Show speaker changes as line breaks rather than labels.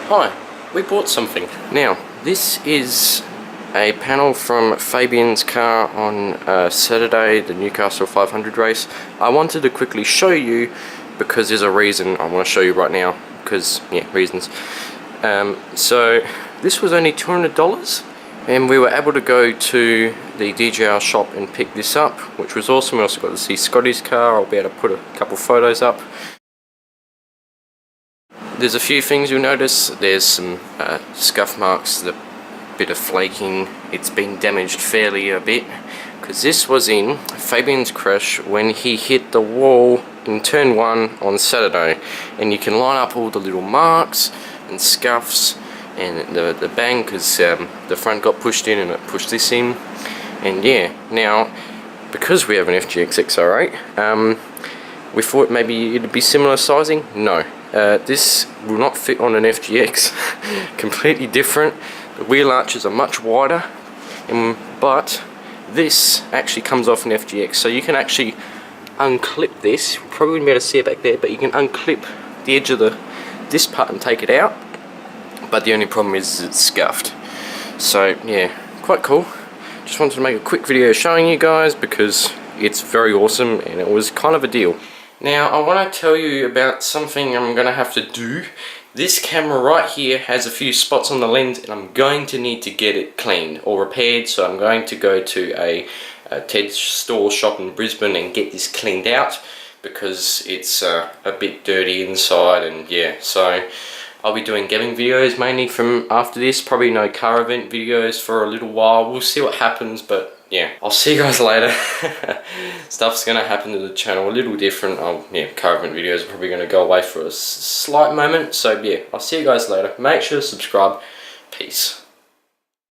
Hi, we bought something. Now, this is a panel from Fabian's car on Saturday, the Newcastle 500 race. I wanted to quickly show you because there's a reason I want to show you right now, because, yeah, reasons. So, this was only $200 and we were able to go to the DJR shop and pick this up, which was awesome. We also got to see Scotty's car. I'll be able to put a couple photos up. There's a few things you'll notice. There's some scuff marks, the bit of flaking. It's been damaged fairly a bit because this was in Fabian's crash when he hit the wall in turn 1 on Saturday, and you can line up all the little marks and scuffs and the bang because the front got pushed in and it pushed this in. And yeah, now because we have an FGX XR8, we thought maybe it'd be similar sizing. No. This will not fit on an FGX. Completely different. The wheel arches are much wider, but this actually comes off an FGX, so you can actually unclip this. You probably wouldn't be able to see it back there, but you can unclip the edge of this part and take it out. But the only problem is it's scuffed. So yeah, quite cool. Just wanted to make a quick video showing you guys because it's very awesome and it was kind of a deal. Now I want to tell you about something I'm going to have to do. This camera right here has a few spots on the lens and I'm going to need to get it cleaned or repaired, so I'm going to go to a Ted's store shop in Brisbane and get this cleaned out because it's a bit dirty inside. And yeah, so I'll be doing gaming videos mainly from after this, probably no car event videos for a little while. We'll see what happens, but yeah, I'll see you guys later. Stuff's gonna happen to the channel a little different. Yeah, car event videos are probably gonna go away for a slight moment. So yeah, I'll see you guys later. Make sure to subscribe. Peace.